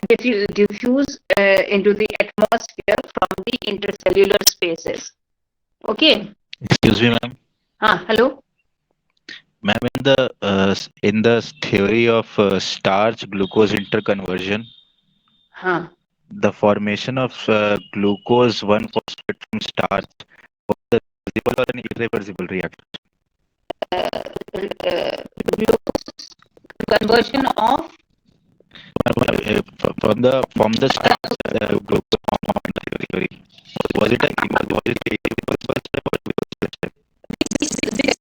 diffuse into the atmosphere from the intercellular spaces. Okay. Excuse me, ma'am. Hello. Ma'am, in the theory of starch glucose interconversion, the formation of glucose 1-phosphate from starch was a reversible or an irreversible reaction? Glucose conversion of From the starch glucose form in the theory, was it a irreversible step or irreversible step? this,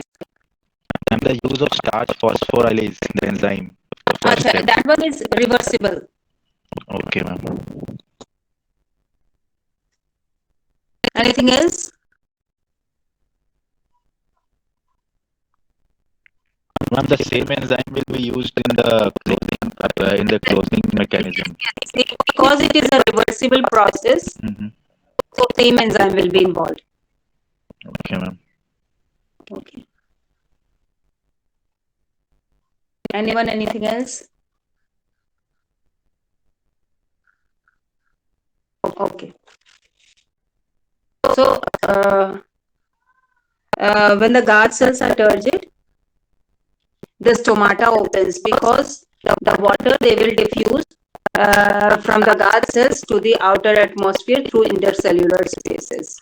And the use of starch phosphorylase in the enzyme, the first step. that one is reversible. Okay, ma'am. Anything else? Ma'am, the same enzyme will be used in the closing mechanism. Because it is a reversible process, so same enzyme will be involved. Okay, ma'am. Okay. Anyone, anything else? Okay. So, when the guard cells are turgid, the stomata opens because the water they will diffuse from the guard cells to the outer atmosphere through intercellular spaces.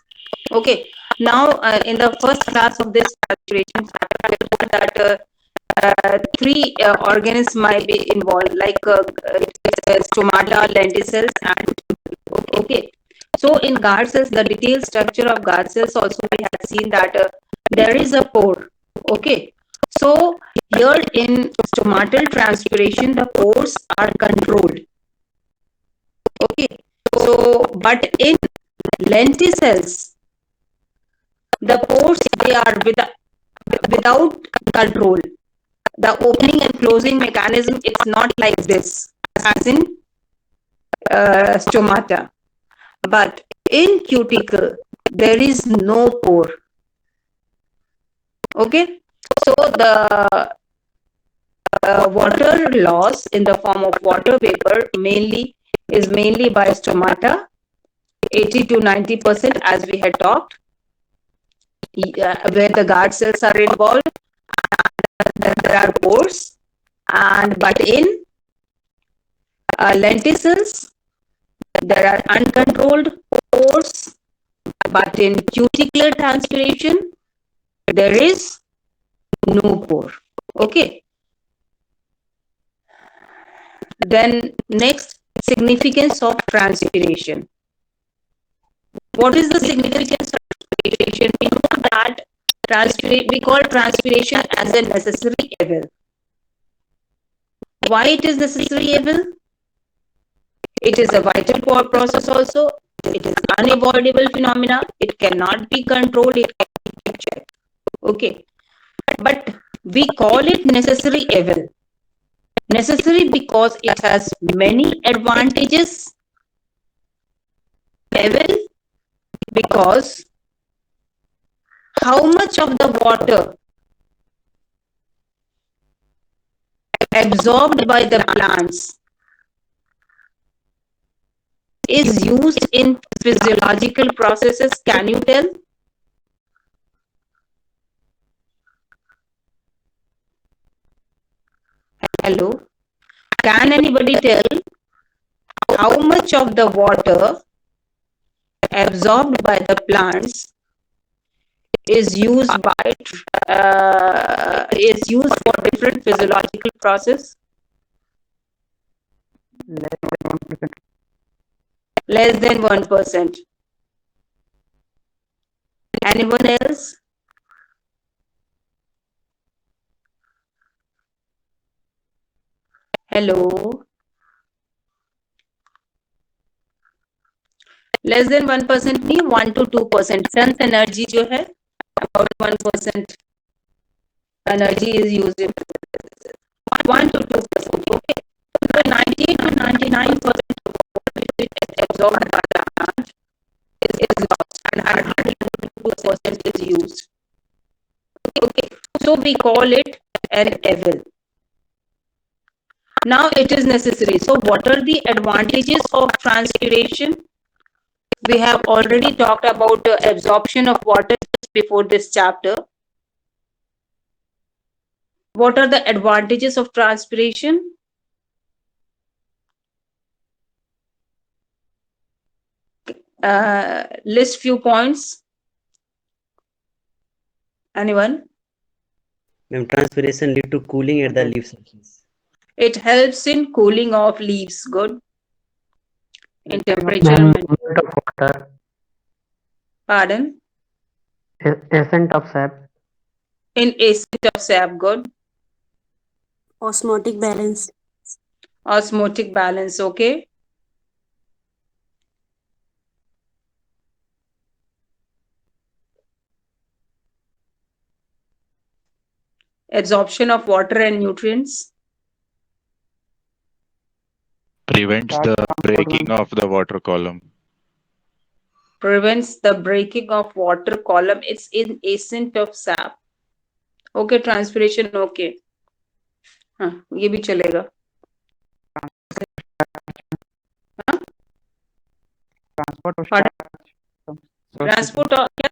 Okay. Now, in the first class of this saturation factor, we told that three organisms might be involved, like stomata, lenticels, and okay. So in guard cells, the detailed structure of guard cells also we have seen that there is a pore. Okay. So here in stomatal transpiration, the pores are controlled. Okay. So, but in lenticels, the pores they are without control. The opening and closing mechanism it's not like this as in stomata. But in cuticle, there is no pore. Okay. So the water loss in the form of water vapor is mainly by stomata, 80 to 90% as we had talked, where the guard cells are involved. There are pores, but in lenticels there are uncontrolled pores, but in cuticular transpiration there is no pore. Okay. Then next, significance of transpiration. What is the significance of transpiration? We know that we call transpiration as a necessary evil. Why it is necessary evil? It is a vital process also. It is unavoidable phenomena. It cannot be controlled. It cannot be checked. Okay. But we call it necessary evil. Necessary because it has many advantages. Evil because how much of the water absorbed by the plants is used in physiological processes, can you tell? Hello? Can anybody tell how much of the water absorbed by the plants is used for different physiological process? Less than 1%. Anyone else? Hello? Less than 1% means 1 to 2%. Sun's energy जो है about 1% energy is used in 1 to 2%. Okay. So 90 to 99% of water which is absorbed by the plant is lost and 100 to 2% is used. Okay. So we call it an evil. Now it is necessary. So what are the advantages of transpiration? We have already talked about the absorption of water before this chapter. What are the advantages of transpiration? List few points. Anyone? Ma'am, transpiration lead to cooling at the leaf surface. It helps in cooling off leaves. Good. In temperature. Movement of water. Pardon? Ascent of sap. In ascent of sap. Good. Osmotic balance. Osmotic balance. Okay. Absorption of water and nutrients. Prevents the breaking of the water column. Prevents the breaking of water column. It's in ascent of sap. Okay, transpiration. Okay. हाँ, ये भी चलेगा. हाँ? Transport of Pardon? starch. Transport of क्या?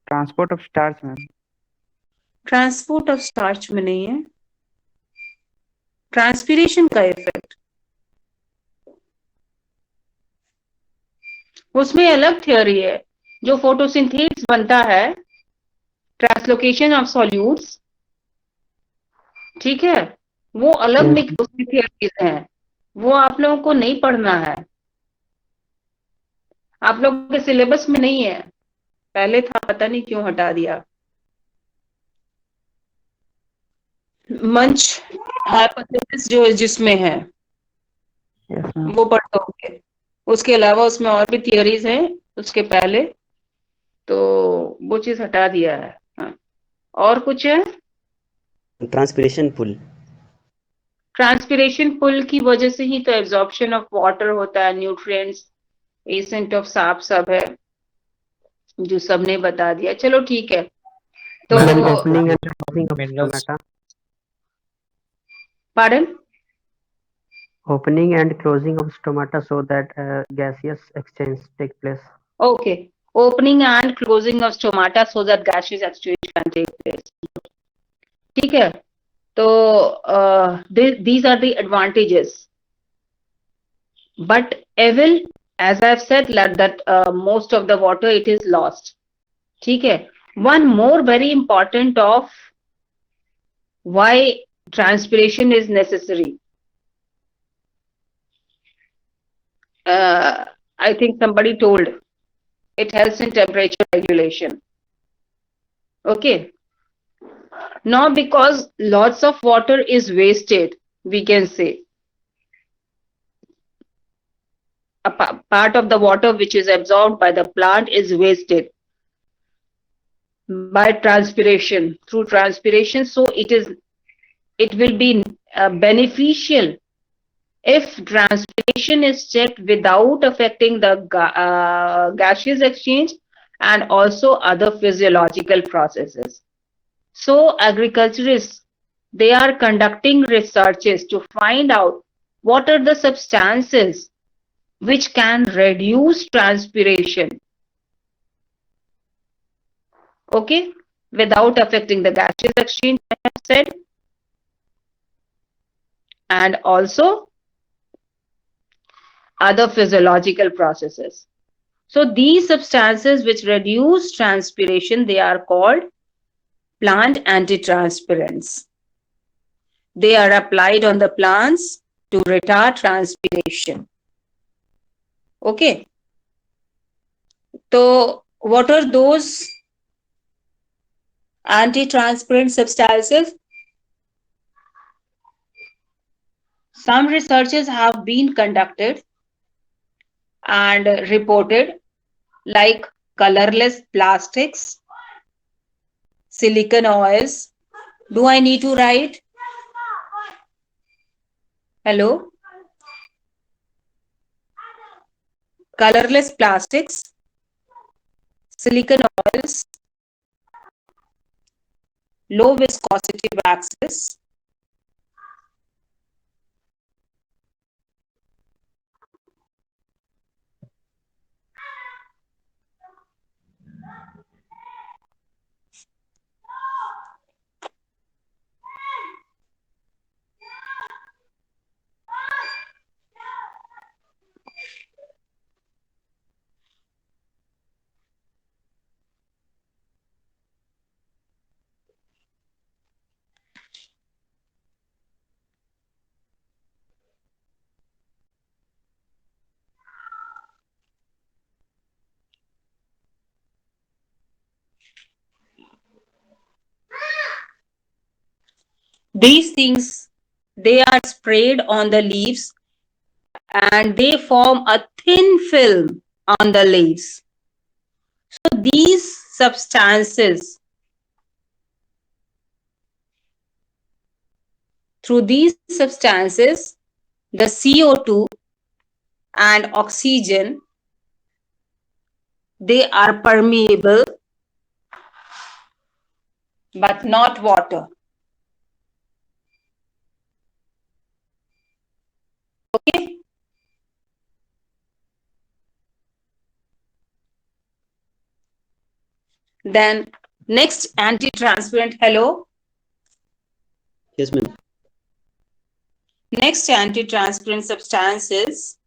Transport of starch, ma'am. Transport of starch में नहीं है. Transpiration का इफेक्ट उसमें अलग थ्योरी है. जो फोटोसिंथेसिस बनता है, ट्रांसलोकेशन ऑफ सॉल्यूट्स, ठीक है, वो अलग मिक्स उसकी थ्योरीज हैं. वो आप लोगों को नहीं पढ़ना है. आप लोगों के सिलेबस में नहीं है. पहले था, पता नहीं क्यों हटा दिया. मंच हाइपोथेसिस जो जिसमें है वो पढ़ते होंगे. उसके अलावा उसमें और भी थियरीज हैं उसके पहले, तो वो चीज हटा दिया है. हाँ. और कुछ है? Transpiration pull. ट्रांसपिरेशन पुल की वजह से ही तो एब्जॉर्प्शन ऑफ वाटर होता है, न्यूट्रिएंट्स, एसेंट ऑफ साप सब है जो सबने बता दिया. चलो ठीक है. तो Opening and closing of stomata. Pardon? Opening and closing of stomata so that gaseous exchange take place. Okay. Opening and closing of stomata so that gaseous exchange can take place. ठीक है. तो these are the advantages. But evil, as I've said, that most of the water it is lost. ठीक है. One more very important of why transpiration is necessary. I think somebody told it helps in temperature regulation. Okay. Now, because lots of water is wasted, we can say a part of the water which is absorbed by the plant is wasted by transpiration, through transpiration. So it will be beneficial if transpiration is checked without affecting the gaseous exchange and also other physiological processes. So agriculturists, they are conducting researches to find out what are the substances which can reduce transpiration, okay, without affecting the gaseous exchange, I have said, and also other physiological processes. So these substances which reduce transpiration, they are called plant antitranspirants. They are applied on the plants to retard transpiration. Okay. So what are those antitranspirant substances? Some researches have been conducted and reported, like colorless plastics, silicon oils. Do I need to write? Hello? Colorless plastics, silicon oils, low viscosity waxes, these things, they are sprayed on the leaves and they form a thin film on the leaves. So these substances, through these substances, the CO2 and oxygen, they are permeable but not water. Okay? Then next, anti-transparent. Hello? Yes, ma'am. Next anti-transparent substances,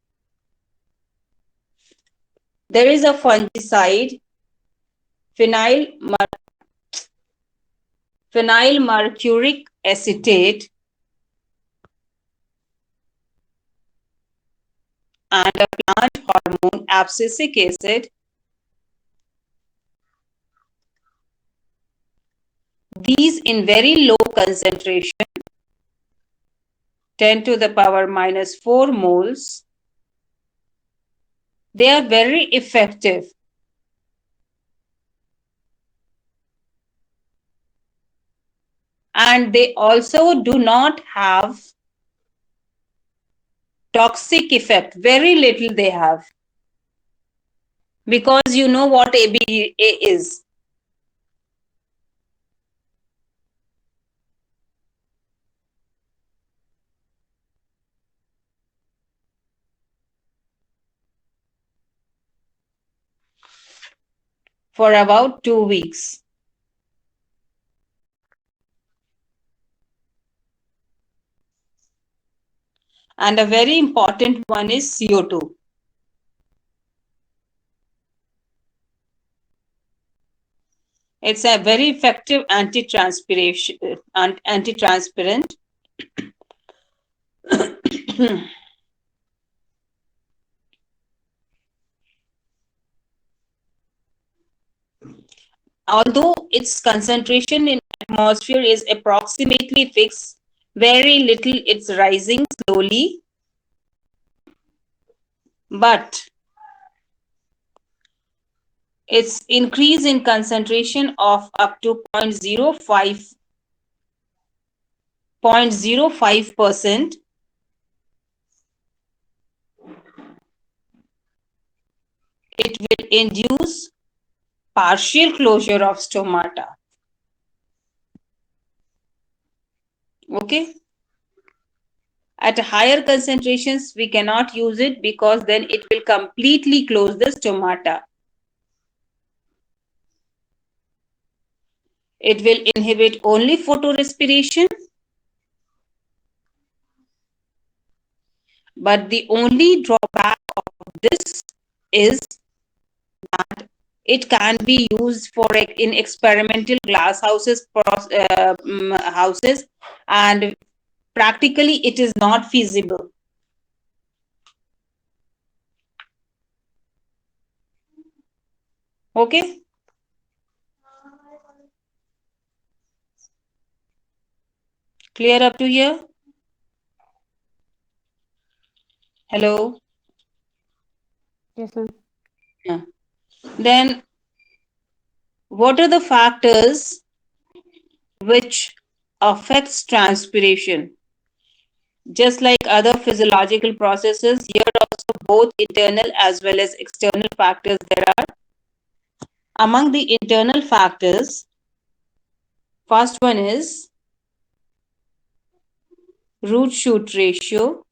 there is a fungicide, phenyl mercuric acetate, and a plant hormone, abscisic acid. These in very low concentration, 10 to the power minus 4 moles, they are very effective. And they also do not have toxic effect. Very little they have. Because you know what ABA is. For about 2 weeks. And a very important one is CO2. It's a very effective anti-transparent. Although its concentration in atmosphere is approximately fixed, very little it's rising slowly, but its increase in concentration of up to 0.05%, it will induce partial closure of stomata. Okay? At higher concentrations, we cannot use it because then it will completely close the stomata. It will inhibit only photorespiration. But the only drawback of this is that it can be used for in experimental glass houses, and practically it is not feasible. Okay? Clear up to here? Hello? Yes, ma'am. Yeah. Then, what are the factors which affects transpiration? Just like other physiological processes, here also both internal as well as external factors there are. Among the internal factors, first one is root-shoot ratio.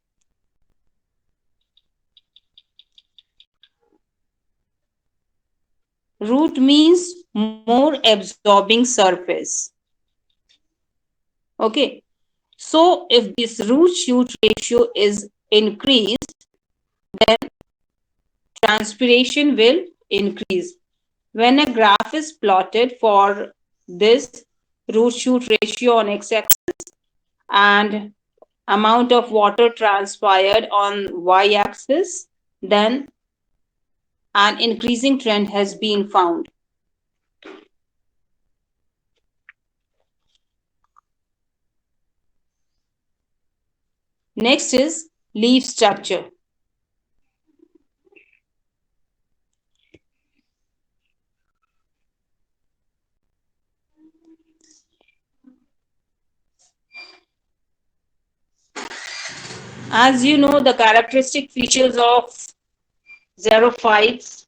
Root means more absorbing surface. Okay. So if this root-shoot ratio is increased, then transpiration will increase. When a graph is plotted for this root-shoot ratio on x-axis and amount of water transpired on y-axis, then an increasing trend has been found. Next is leaf structure. As you know, the characteristic features of xerophytes,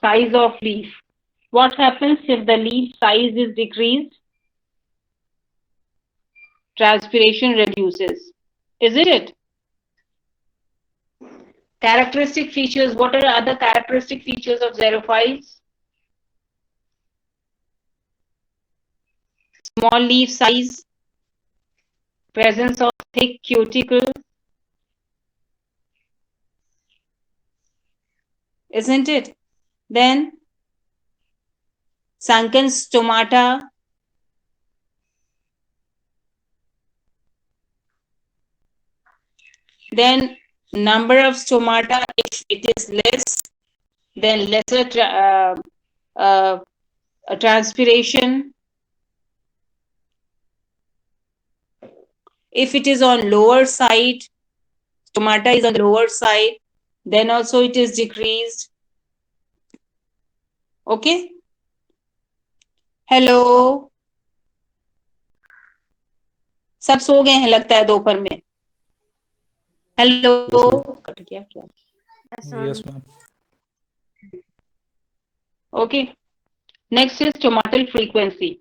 size of leaf. What happens if the leaf size is decreased? Transpiration reduces. Isn't it? Characteristic features. What are other characteristic features of xerophytes? Small leaf size, presence of thick cuticle, isn't it? Then sunken stomata, then number of stomata, if it is less, then lesser transpiration. If it is on lower side, stomata is on the lower side, then also it is decreased. Okay. Hello, सब सो गए हैं लगता है दोपहर में. Hello, cut गया क्या? Yes, ma'am. Okay. Next is stomatal frequency.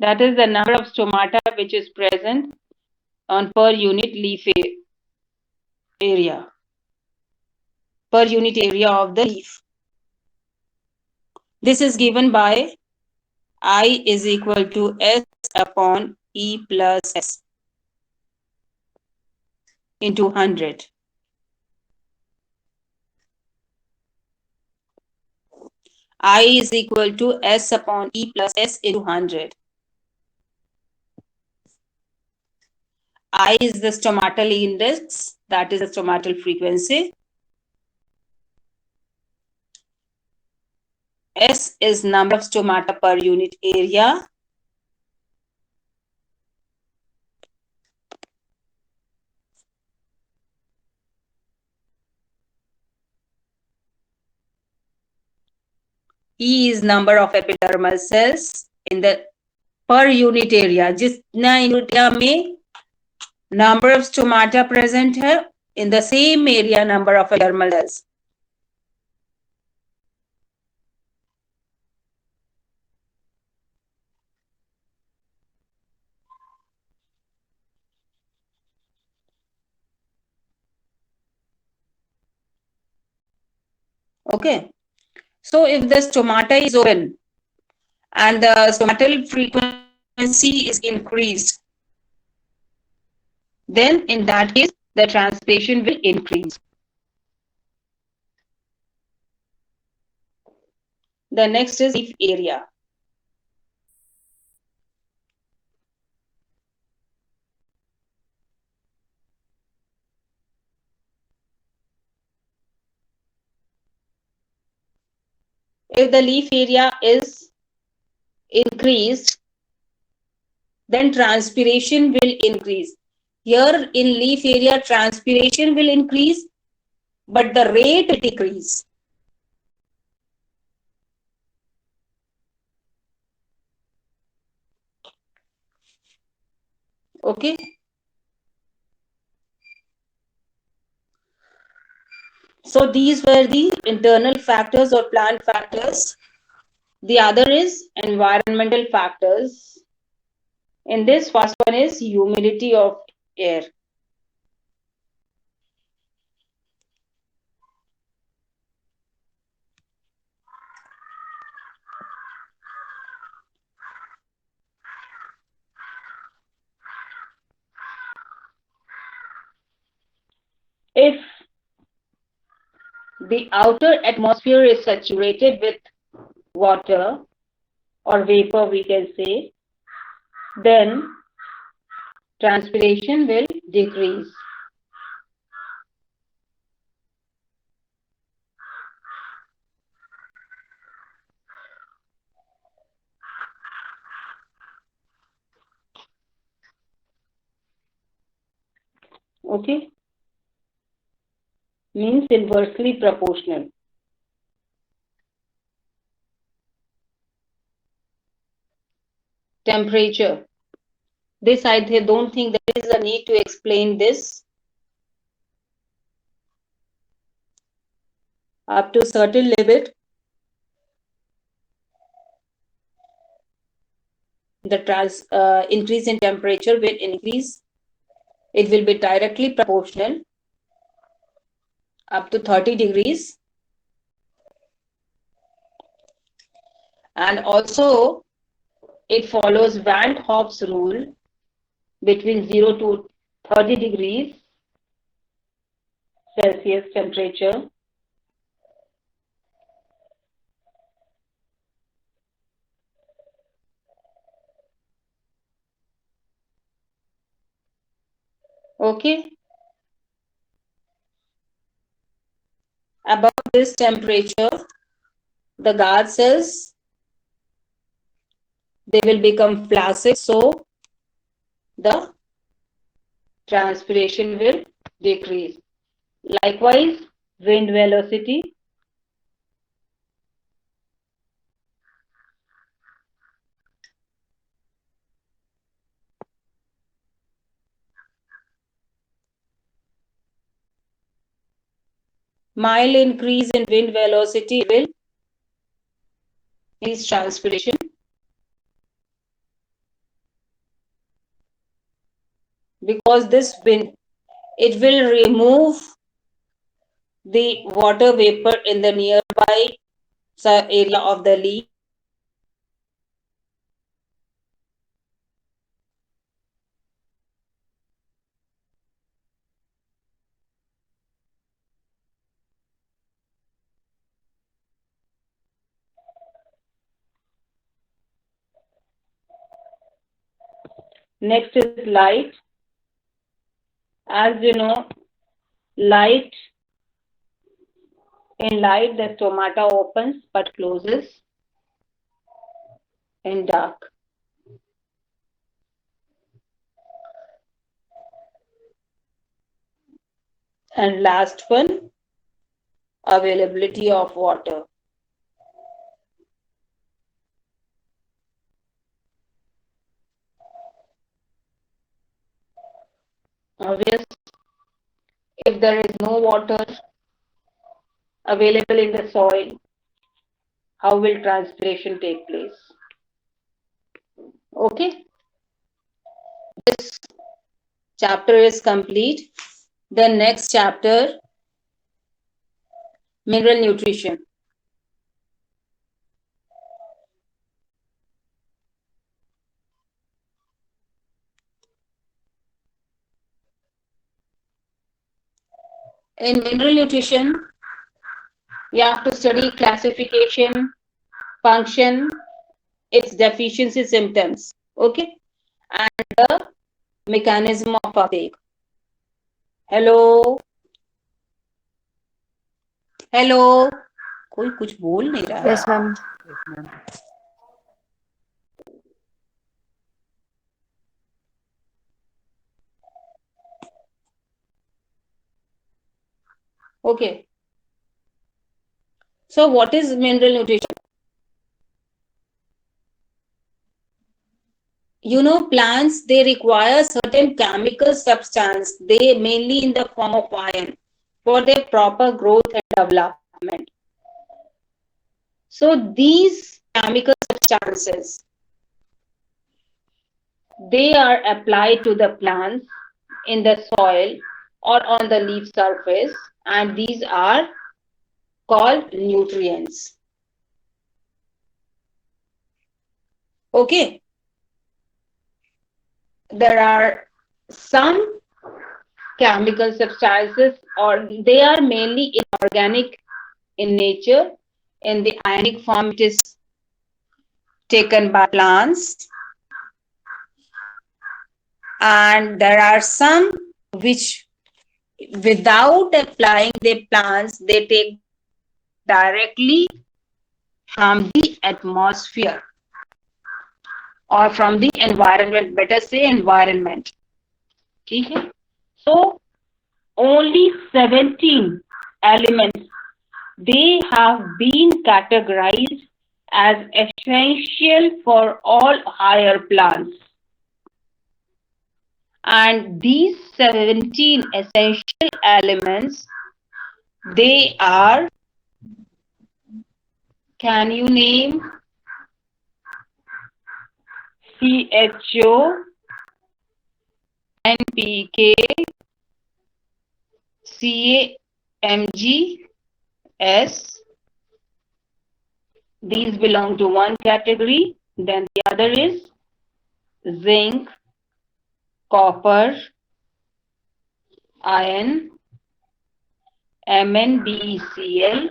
That is the number of stomata which is present on per unit leaf area. Per unit area of the leaf. This is given by I is equal to S upon E plus S into 100. I is equal to S upon E plus S into 100. I is the stomatal index, that is the stomatal frequency. S is number of stomata per unit area. E is number of epidermal cells in the per unit area. जितना unit area में number of stomata present है, in the same area number of epidermal cells. Okay. So if the stomata is open and the stomatal frequency is increased, then in that case, the transpiration will increase. The next is leaf area. If the leaf area is increased, then transpiration will increase. Here in leaf area, transpiration will increase, but the rate will decrease. Okay. So these were the internal factors or plant factors. The other is environmental factors. In this, first one is humidity of air. If the outer atmosphere is saturated with water or vapor, we can say, then transpiration will decrease. Okay, means inversely proportional. Temperature. This I don't think there is a need to explain this. Up to certain limit, the increase in temperature will increase. It will be directly proportional up to 30 degrees. And also, it follows Van Hoff's rule between 0 to 30 degrees Celsius temperature. Okay. Above this temperature, the guard cells, they will become flaccid, so the transpiration will decrease. Likewise, wind velocity. Mild increase in wind velocity will increase transpiration. Because this wind, it will remove the water vapor in the nearby area of the leaf. Next is light. As you know, light, in light the stomata opens but closes in dark. And last one, availability of water. Obvious, if there is no water available in the soil, how will transpiration take place? Okay, this chapter is complete. The next chapter, mineral nutrition. In mineral nutrition, you have to study classification, function, its deficiency symptoms, okay, and the mechanism of uptake. Hello, hello, कोई कुछ बोल नहीं रहा है. Yes, ma'am. Okay. So what is mineral nutrition? You know, plants, they require certain chemical substance, they mainly in the form of iron, for their proper growth and development. So these chemical substances, they are applied to the plants in the soil or on the leaf surface, and these are called nutrients. Okay. There are some chemical substances, or they are mainly inorganic in nature. In the ionic form, it is taken by plants. And there are some which, without applying the plants, they take directly from the atmosphere or from the environment, better say environment. Okay? So only 17 elements, they have been categorized as essential for all higher plants. And these 17 essential elements, they are, can you name? CHO, NPK, CAMGS. These belong to one category. Then the other is zinc, copper, iron, MnBeCl,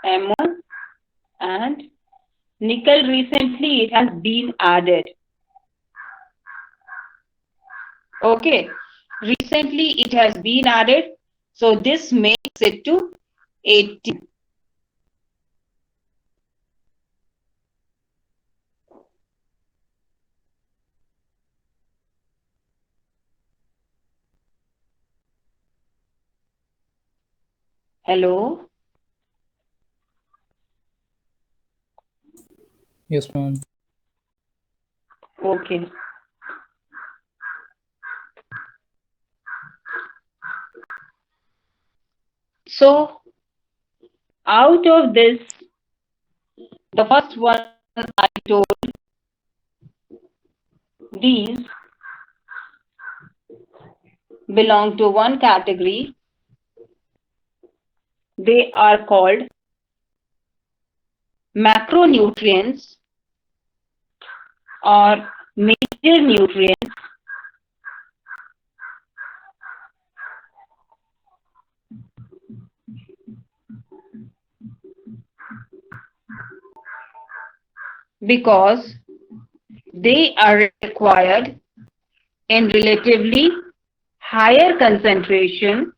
M1, and nickel. Recently it has been added. Okay, recently it has been added, so this makes it to 18. Hello? Yes, ma'am. Okay. So, out of this, the first one I told, these belong to one category. They are called macronutrients or major nutrients. Because they are required in relatively higher concentration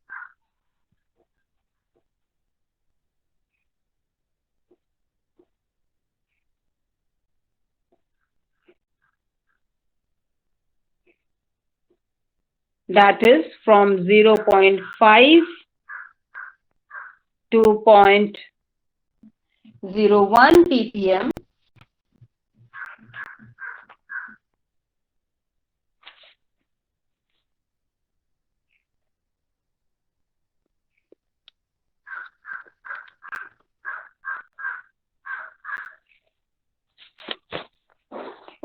that is from 0.5 to 0.01 ppm.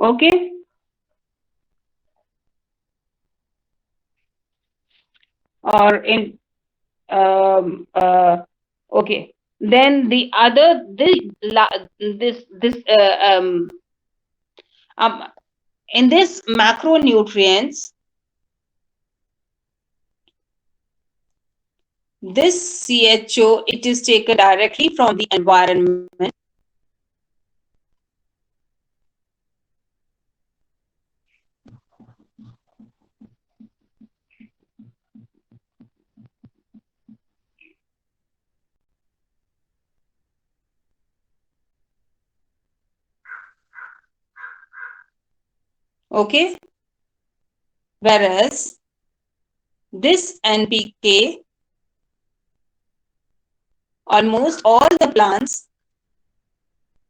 Okay. Or in okay. Then the other in this macronutrients, this CHO, it is taken directly from the environment. Okay. Whereas this NPK, almost all the plants,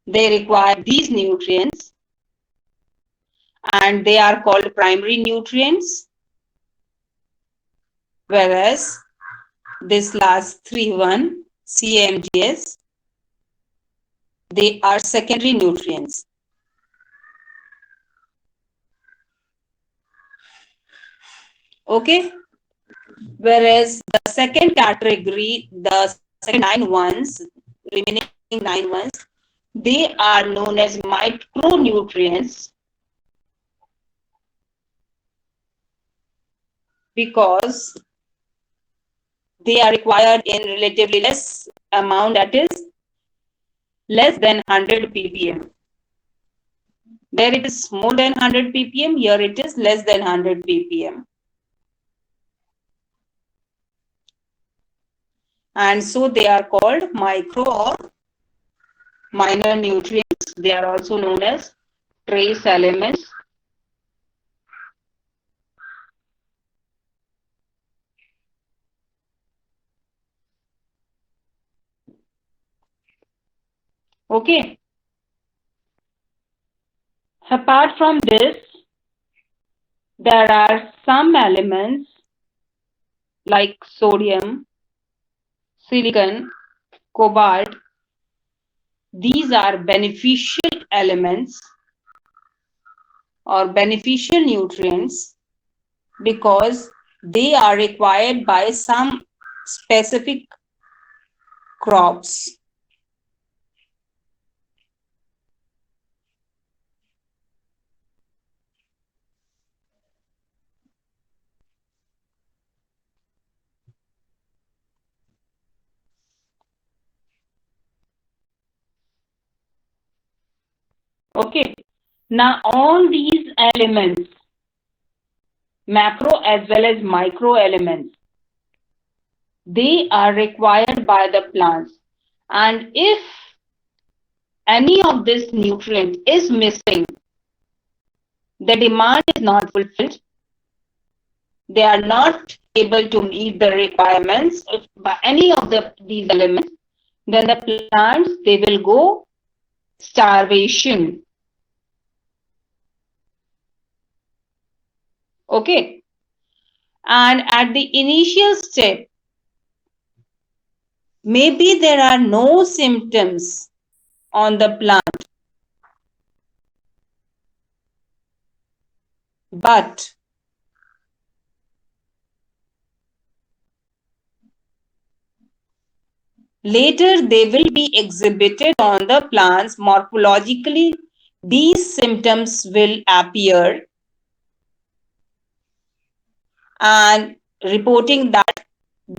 they require these nutrients and they are called primary nutrients. Whereas this last one, CAMGS, they are secondary nutrients. Okay. Whereas the second category, the second remaining 9 ones, they are known as micronutrients because they are required in relatively less amount, that is less than 100 ppm. There it is more than 100 ppm, here it is less than 100 ppm. And so they are called micro or minor nutrients. They are also known as trace elements. Okay. Apart from this, there are some elements like sodium, silicon, cobalt. These are beneficial elements or beneficial nutrients because they are required by some specific crops. Okay. Now all these elements, macro as well as micro elements, they are required by the plants. And if any of this nutrient is missing, the demand is not fulfilled, they are not able to meet the requirements by any of these elements, then the plants, they will go starvation. Okay. And at the initial step, maybe there are no symptoms on the plant, but later they will be exhibited on the plants morphologically. These symptoms will appear and reporting that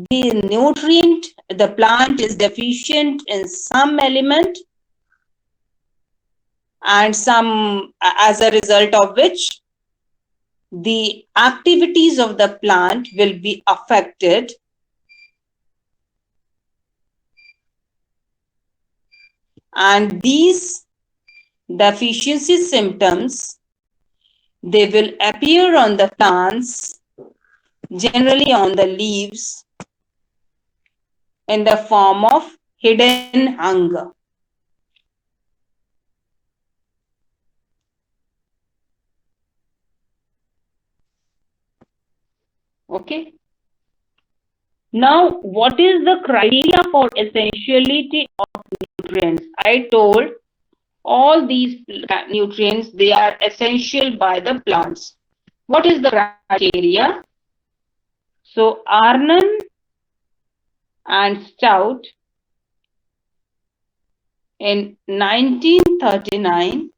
the nutrient, the plant is deficient in some element, and some, as a result of which the activities of the plant will be affected. And these deficiency symptoms, they will appear on the plants, generally on the leaves, in the form of hidden hunger. Okay. Now, what is the criteria for essentiality of nutrients? I told all these nutrients, they are essential by the plants. What is the criteria? So, Arnon and Stout in 1939,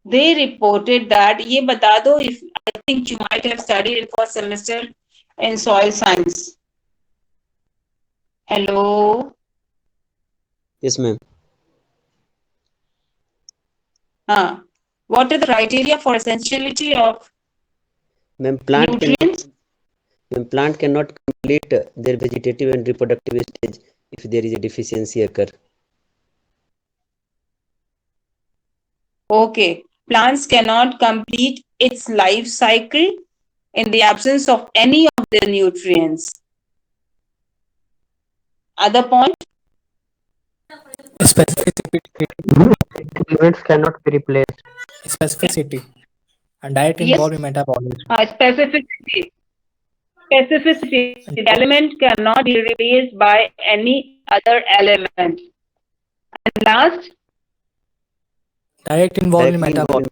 they reported that, ye bata do, if I think you might have studied in first semester in soil science. Hello? Yes, ma'am. What are the criteria for essentiality of nutrients? Plant cannot complete their vegetative and reproductive stage if there is a deficiency occur. Okay. Plants cannot complete its life cycle in the absence of any of the nutrients. Other point? Specificity. Elements cannot be replaced. Specificity. And diet involved in metabolism. Specificity. Specificity. The element cannot be replaced by any other element. And last? Direct involved in metabolism.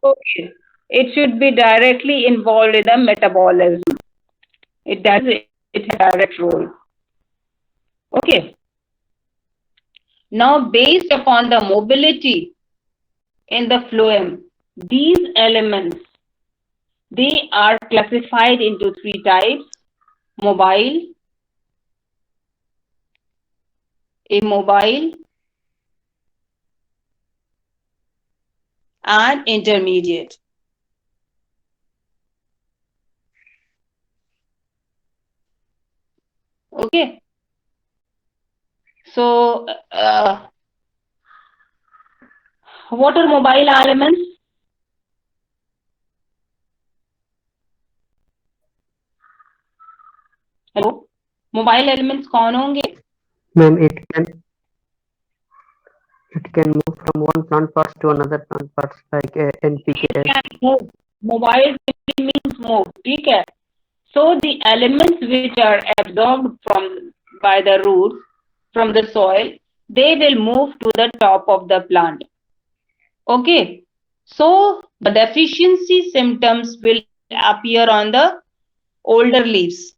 Okay. It should be directly involved in the metabolism. It does its direct role. Okay. Now, based upon the mobility in the phloem, these elements, they are classified into three types: mobile, immobile, and intermediate. Okay. So, what are mobile elements? Hello? Mobile elements कौन होंगे? Ma'am, it can move from one plant parts to another plant parts like NPK. Move. Mobile means move. ठीक है. So the elements which are absorbed by the roots from the soil, they will move to the top of the plant. Okay. So the deficiency symptoms will appear on the older leaves.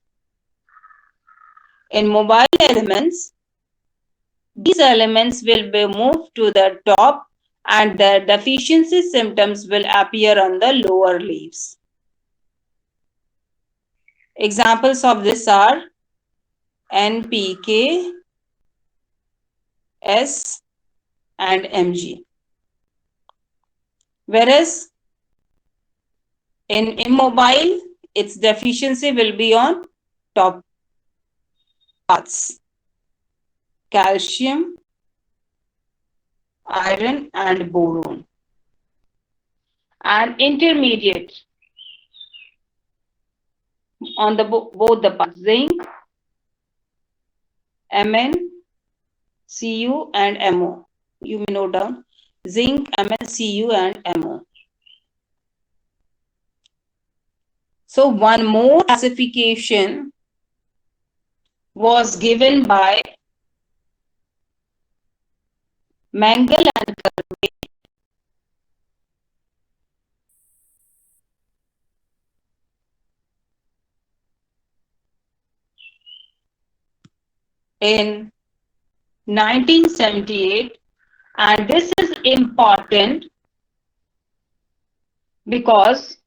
In mobile elements, these elements will be moved to the top and the deficiency symptoms will appear on the lower leaves. Examples of this are NPK, S and Mg. Whereas in immobile, its deficiency will be on top parts. Calcium, iron and boron. And intermediate on the both the parts, zinc, Mn, Cu and Mo. You may note down zinc, Mn, Cu and Mo. So one more classification was given by Mangal and Kirby in 1978, and this is important because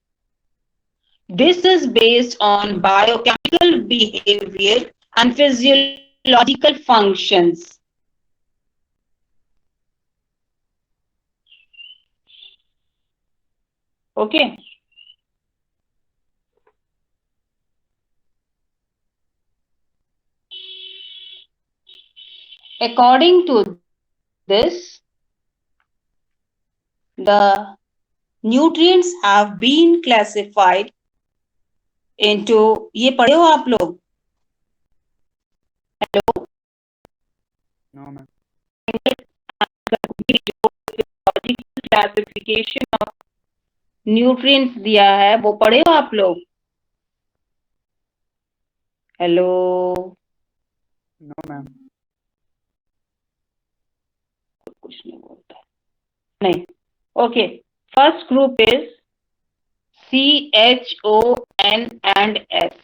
this is based on biochemical behavior and physiological functions. Okay. According to this, the nutrients have been classified into, ये पढ़े हो आप लोग? Hello? No, ma'am. Classification of nutrients दिया है, वो पढ़े हो आप लोग? Hello? No, ma'am. कुछ नहीं बोलता है. नहीं. Okay. First group is C, H, O, N and S.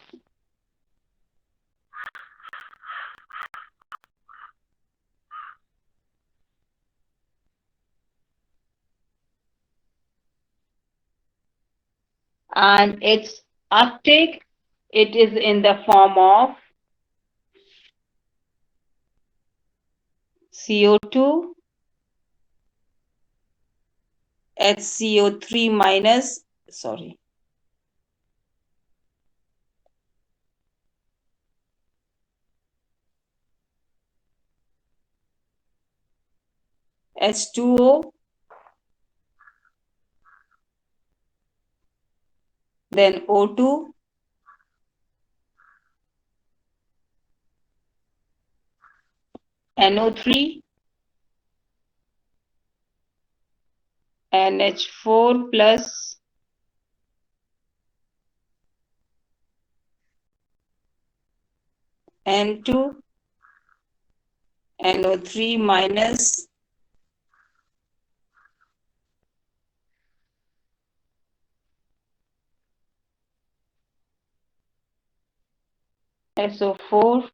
And its uptake, it is in the form of CO2, HCO3 minus, sorry, H2O, then O2, NO3, NH4 plus, N2, NO3 minus, SO4,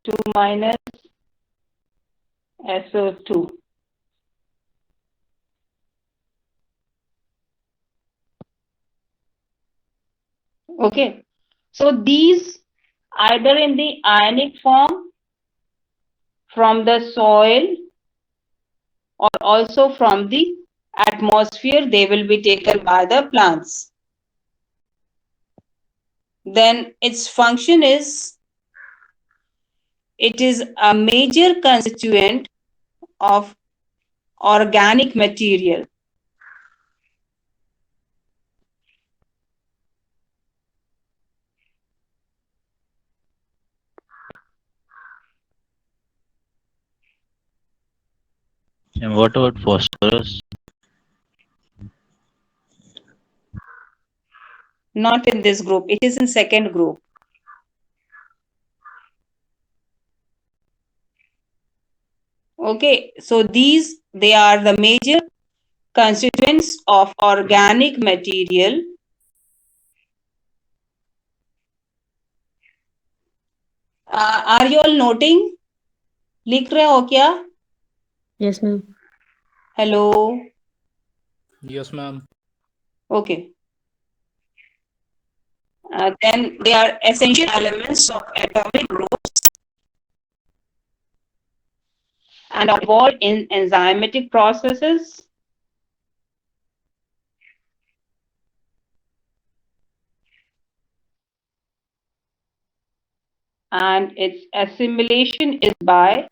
2 minus, SO2. Okay. So these either in the ionic form from the soil or also from the atmosphere, they will be taken by the plants. Then its function is, it is a major constituent of organic material. And what about phosphorus? Not in this group, it is in second group. Okay, so they are the major constituents of organic material. Are you all noting? लिख रहे हो क्या? Yes, ma'am. Hello. Yes, ma'am. Okay. Then they are essential elements of atomic groups and are involved in enzymatic processes. And its assimilation is by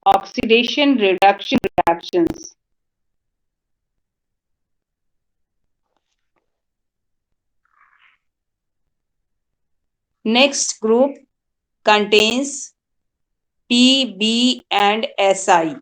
oxidation reduction reactions. Next group contains P, B, and Si.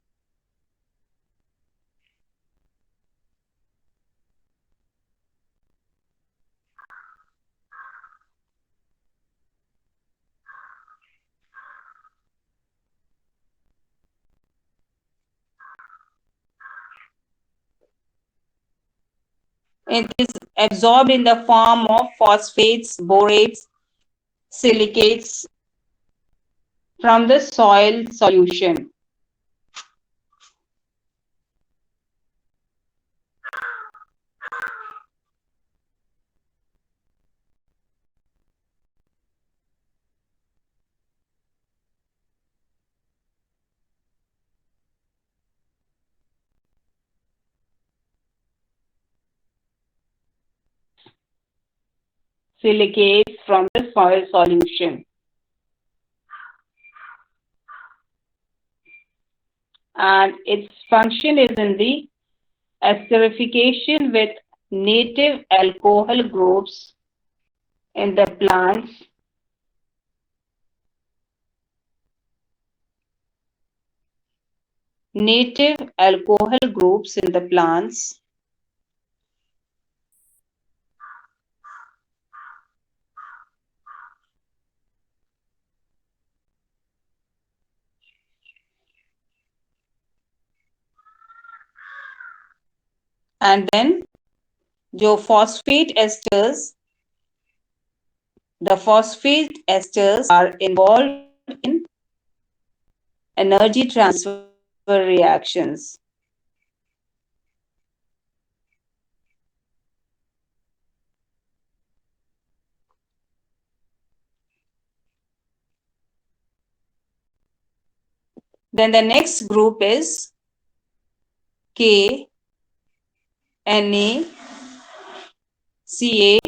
It is absorbed in the form of phosphates, borates, silicates from the soil solution. Silicates from the soil solution. And its function is in the esterification with native alcohol groups in the plants. Native alcohol groups in the plants. And then जो phosphate esters, the phosphate esters are involved in energy transfer reactions. Then the next group is K, Na, Ca,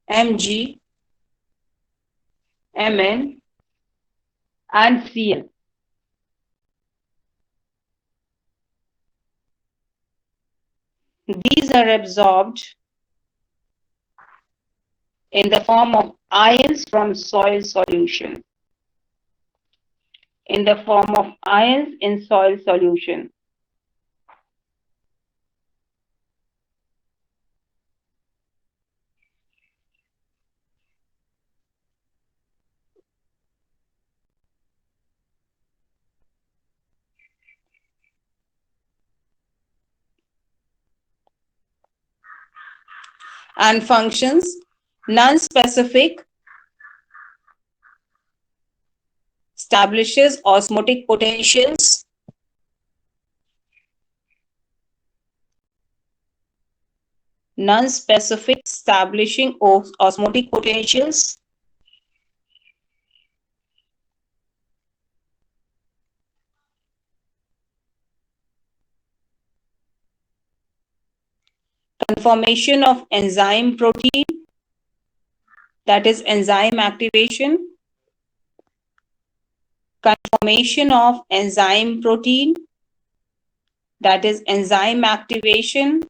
Mg, Mn, and Cl. These are absorbed in the form of ions from soil solution. In the form of ions in soil solution. And functions, non-specific, establishes osmotic potentials, non-specific establishing osmotic potentials, conformation of enzyme protein, that is enzyme activation, conformation of enzyme protein, that is enzyme activation,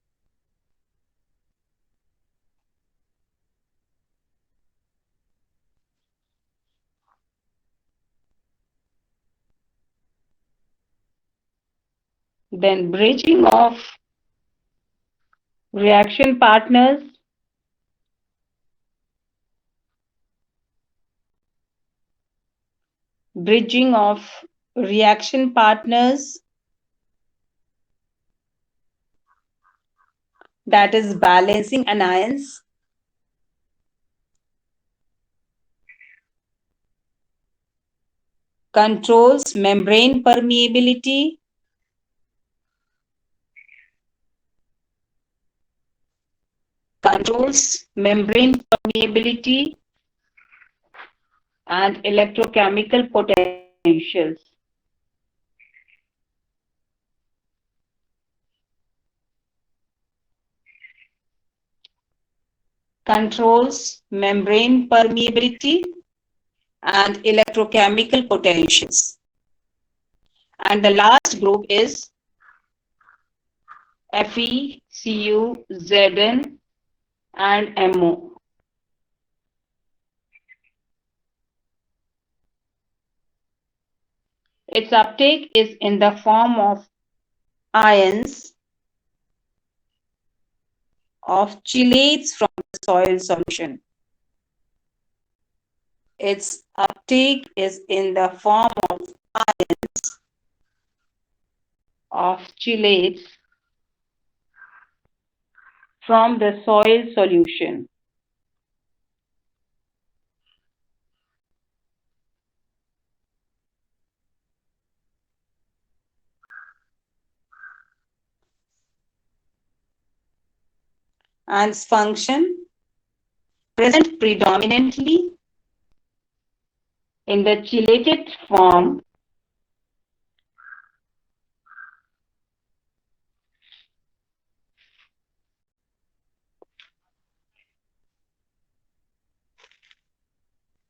then bridging of reaction partners, bridging of reaction partners, that is balancing anions, controls membrane permeability, controls membrane permeability and electrochemical potentials. Controls membrane permeability and electrochemical potentials. And the last group is Fe, Cu, Zn and MO. Its uptake is in the form of ions of chelates from the soil solution. Its uptake is in the form of ions of chelates from the soil solution. And its function present predominantly in the chelated form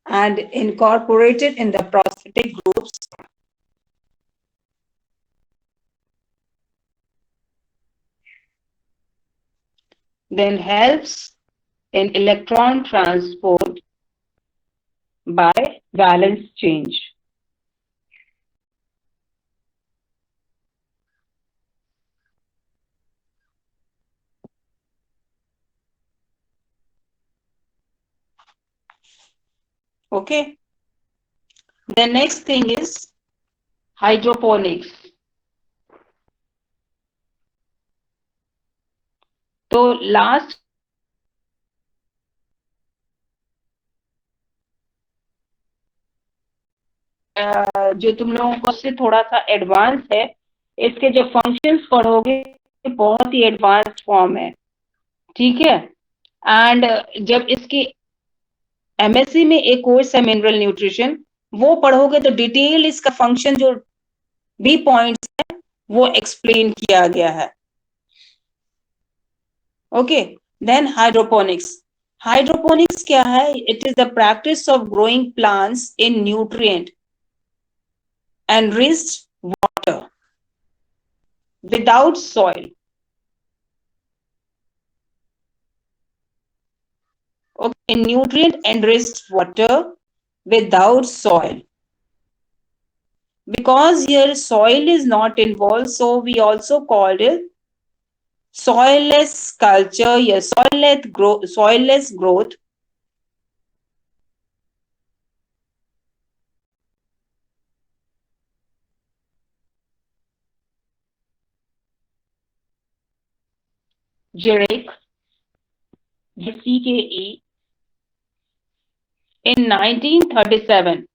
and incorporated in the prosthetic groups then helps in electron transport by valence change. Okay. The next thing is hydroponics. तो last जो तुम लोगों को से थोड़ा सा advance है, इसके जो फंक्शंस पढ़ोगे बहुत ही एडवांस फॉर्म है, ठीक है। एंड जब इसकी एमएससी में एक कोर्स है मिनरल न्यूट्रिशन, वो पढ़ोगे तो डिटेल इसका फंक्शन जो भी पॉइंट्स है वो एक्सप्लेन किया गया है। Okay, then hydroponics. हाइड्रोपोनिक्स क्या है? It is the practice of growing plants in nutrient enriched water without soil. Okay, nutrient enriched water without soil. Because here soil is not involved, so we also called it soilless culture, yes, soilless growth. Jurek, CKE, in 1937.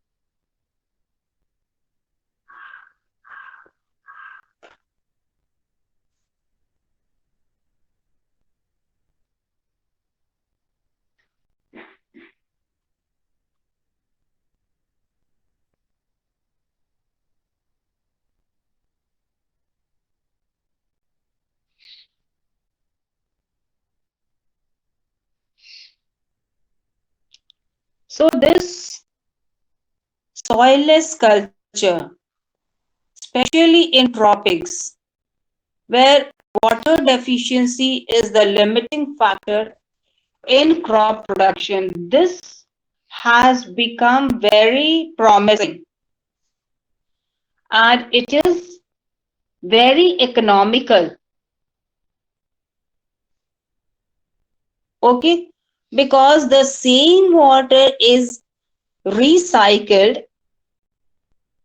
So this soilless culture, especially in tropics, where water deficiency is the limiting factor in crop production, this has become very promising and it is very economical. Okay, because the same water is recycled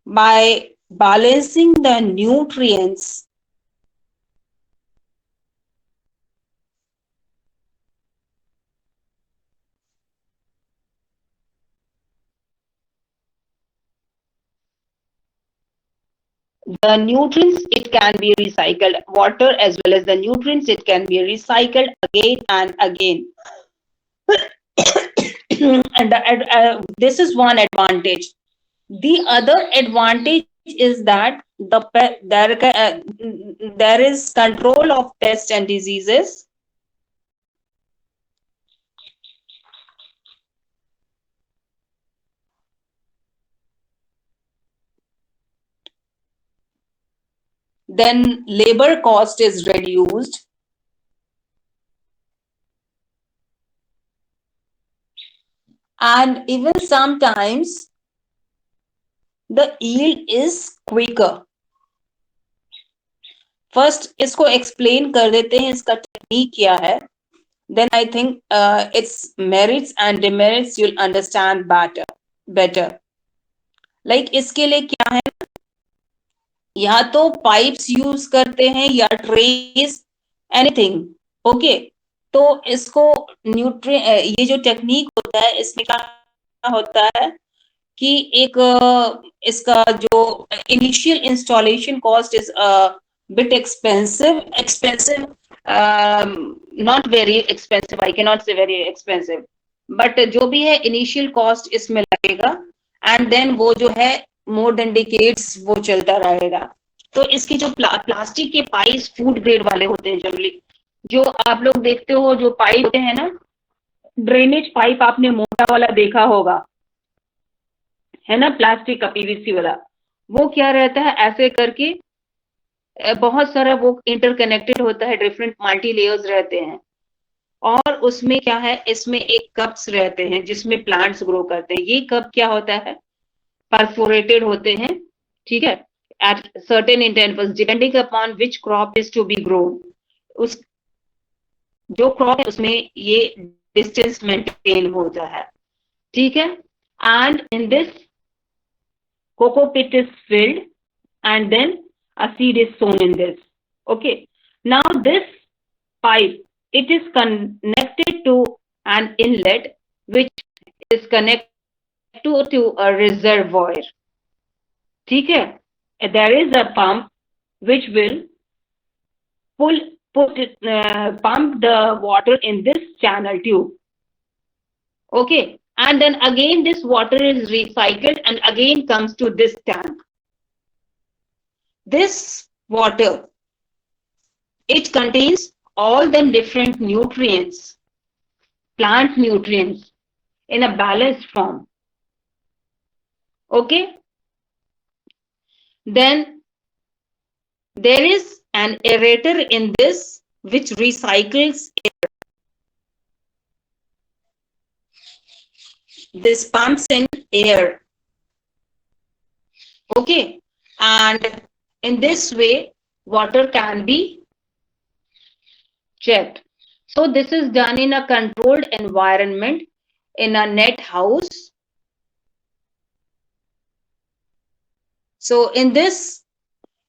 by balancing the nutrients. The nutrients, it can be recycled. Water as well as the nutrients, it can be recycled again and again. And this is one advantage. The other advantage is that there is control of pests and diseases. Then labor cost is reduced. And even sometimes the yield is quicker. First इसको explain कर देते हैं इसका technique क्या है. Then I think its merits and demerits you'll understand better. Like इसके लिए क्या है, या तो पाइप्स यूज करते हैं या ट्रेस, एनीथिंग. ओके, तो इसको ये जो टेक्निक होता है इसमें क्या होता है कि एक इसका जो initial installation cost is bit expensive, not very expensive, I can not से वेरी एक्सपेंसिव, बट जो भी है इनिशियल कॉस्ट इसमें लगेगा एंड देन वो जो है मोर देन डिकेड्स वो चलता रहेगा. तो इसकी जो प्लास्टिक के पाइप्स फूड ग्रेड वाले होते हैं जनरली, जो आप लोग देखते हो जो पाइप होते हैं ना, ड्रेनेज पाइप आपने मोटा वाला देखा होगा, है ना, प्लास्टिक का पीवीसी वाला, वो क्या रहता है ऐसे करके बहुत सारा वो इंटरकनेक्टेड होता है, डिफरेंट मल्टी लेयर्स रहते हैं, और उसमें क्या है, इसमें एक कप्स रहते हैं जिसमें प्लांट्स ग्रो करते हैं. ये कप क्या होता है, परफोरेटेड होते हैं, ठीक है, at certain intervals depending upon which crop is to be grown. उस जो क्रॉप है उसमें ये डिस्टेंस मेंटेन होता है, ठीक है. And in this cocoa pit is filled and then a seed is sown in this. Okay, now this pipe, it is connected to an inlet which is connected to a reservoir. ठीक है, there is a pump which will pump the water in this channel tube. Okay, and then again this water is recycled and again comes to this tank. This water, it contains all the different nutrients, plant nutrients, in a balanced form. Okay, then there is an aerator in this which recycles air. This pumps in air. Okay, and in this way water can be checked. So this is done in a controlled environment in a net house. So in this,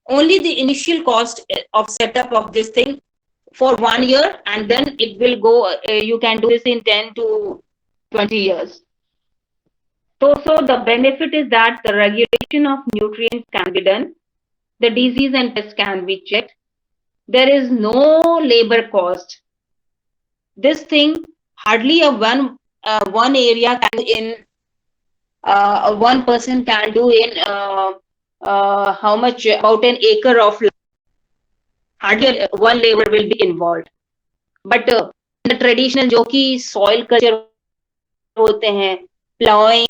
only the initial cost of setup of this thing for 1 year, and then it will go, you can do this in 10 to 20 years. So the benefit is that the regulation of nutrients can be done, the disease and pests can be checked, there is no labor cost. This thing hardly a one area can do in one person can do in how much, about an acre of land. Hardly one labor will be involved. But the traditional जो कि soil culture होते हैं, plowing,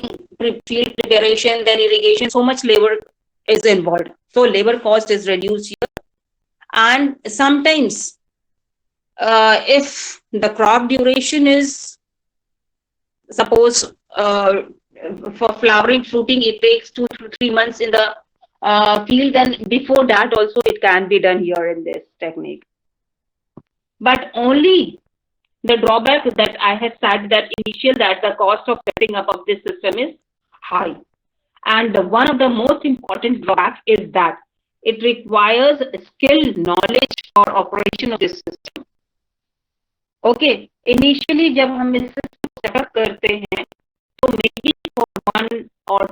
field preparation, then irrigation, so much labor is involved. So labor cost is reduced here. And sometimes if the crop duration is, suppose for flowering, fruiting, it takes 2 to 3 months in the field, then before that also it can be done here in this technique. But only the drawback that I have said, that initial, that the cost of setting up of this system is high. And one of the most important drawbacks is that it requires skill, knowledge for operation of this system. Okay, initially जब हम इस system setup करते हैं, तो maybe for one or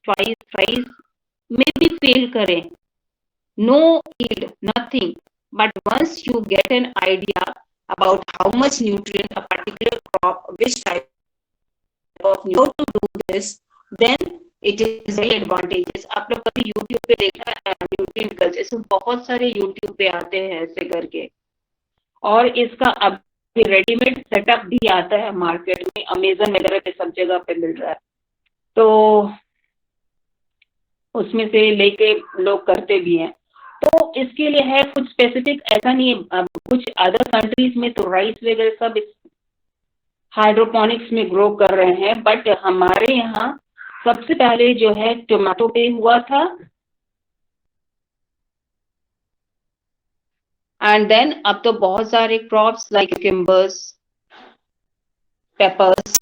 twice, thrice, maybe fail करें, no yield, nothing. But once you get an idea about how much nutrient a particular crop, which type of how to do this, then it is very advantageous. आप लोग कभी YouTube पे देखना है nutrient culture, इसमें बहुत सारे YouTube पे आते हैं ऐसे करके, और इसका अभी रेडीमेड सेटअप भी आता है मार्केट में, अमेजन वगैरह पे सब जगह पे मिल रहा है, तो उसमें से लेके लोग करते भी हैं. तो इसके लिए है कुछ स्पेसिफिक, ऐसा नहीं है. कुछ अदर कंट्रीज में तो राइस वगैरह सब हाइड्रोपोनिक्स में ग्रो कर रहे हैं, बट हमारे यहाँ सबसे पहले जो है टोमेटो पे हुआ था, एंड देन अब तो बहुत सारे crops like cucumbers, peppers,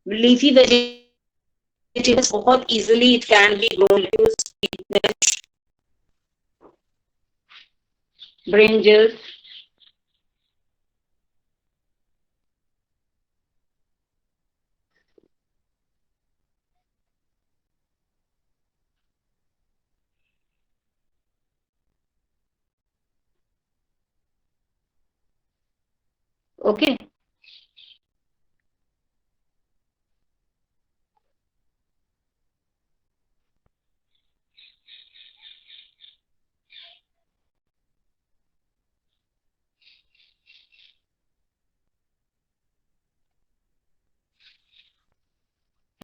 leafy vegetables, बहुत easily it can be grown, spinach, brinjals, okay.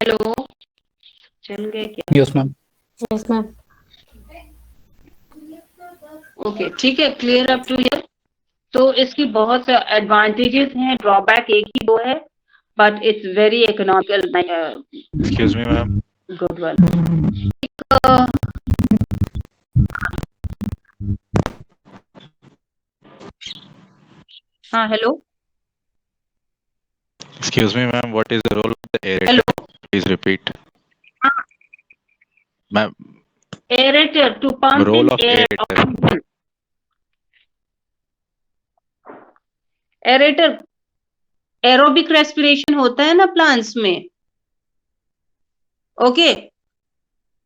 Hello, चल गए क्या? Yes, ma'am. Yes, ma'am. Okay, ठीक है, क्लियर अप टू हियर. तो इसकी बहुत से एडवांटेजेस हैं, ड्रॉबैक एक ही दो है, but it's very economical. Excuse me, ma'am. Good one. हाँ, hello. Excuse me, ma'am. What is the role of the aerator? Hello. Please repeat. Ma'am, Aerator to pump role in of air. aerator. Aerator aerobic respiration होता है ना plants में. Okay,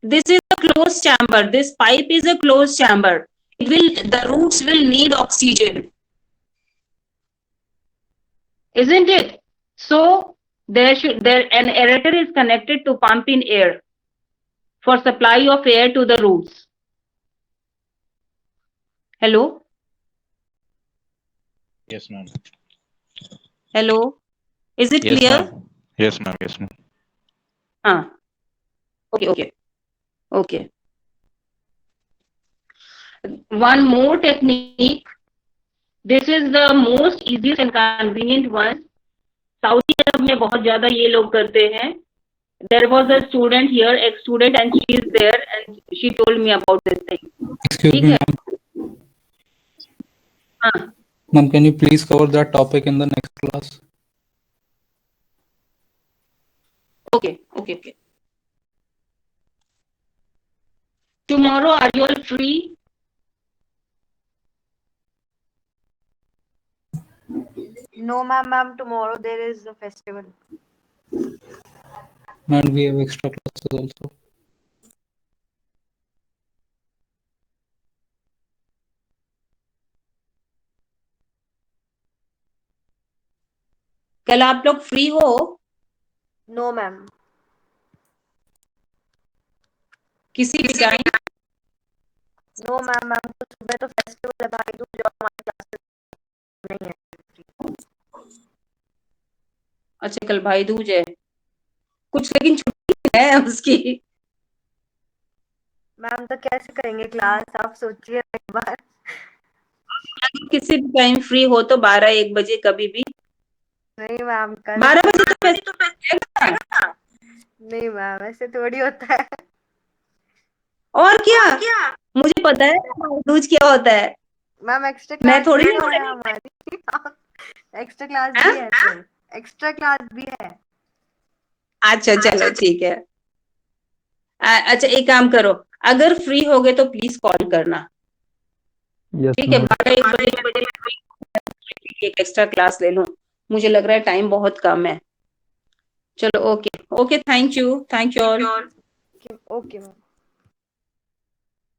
this is a closed chamber, this pipe is a closed chamber, the roots will need oxygen, isn't it? So an aerator is connected to pump in air for supply of air to the roots. Hello. Yes, ma'am. Hello, is it Yes, clear? ma'am. Yes, ma'am. Yes, ma'am. Okay. One more technique. This is the most easiest and convenient one. Saudi Arab में बहुत ज़्यादा ये लोग करते हैं. There was a student here, ex-student, and she is there, and she told me about this thing. Excuse me, ma'am. Ma'am, can you please cover that topic in the next class? Okay. Tomorrow, are you all free? No, ma'am. Tomorrow there is a festival. And we have extra classes also. कल आप लोग free हो? No, ma'am. किसी भी time? No, ma'am. तो सुबह तो festival है, भाई दूज और हमारी क्लासेस नहीं है. अच्छा, कल भाई दूज है. कुछ, लेकिन छुट्टी है उसकी। मैम तो कैसे करेंगे क्लास, आप सोचिए एक बार। किसी भी टाइम फ्री हो तो 12-1 बजे कभी भी। नहीं मैम, कल 12 बजे तो वैसे जाएगा। नहीं मैम, ऐसे थोड़ी होता है। और क्या, मुझे पता है रोज क्या होता है। मैम एक्स्ट्रा मैं क्लास थोड़ी भी ना तो है हमारी। एक्स्ट्रा क्लास हाँ? भी है फिर, एक्स्ट्रा क्लास भी है। अच्छा चलो ठीक है। अच्छा एक काम करो, अगर फ्री हो गए तो प्लीज कॉल करना। यस ठीक है, मैम। 12-1 बजे एक एक्स्ट्रा क्लास ले लूं, मुझे लग रहा है टाइम बहुत कम है। चलो okay okay, thank you all. Okay ma'am.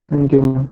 Thank you ma'am.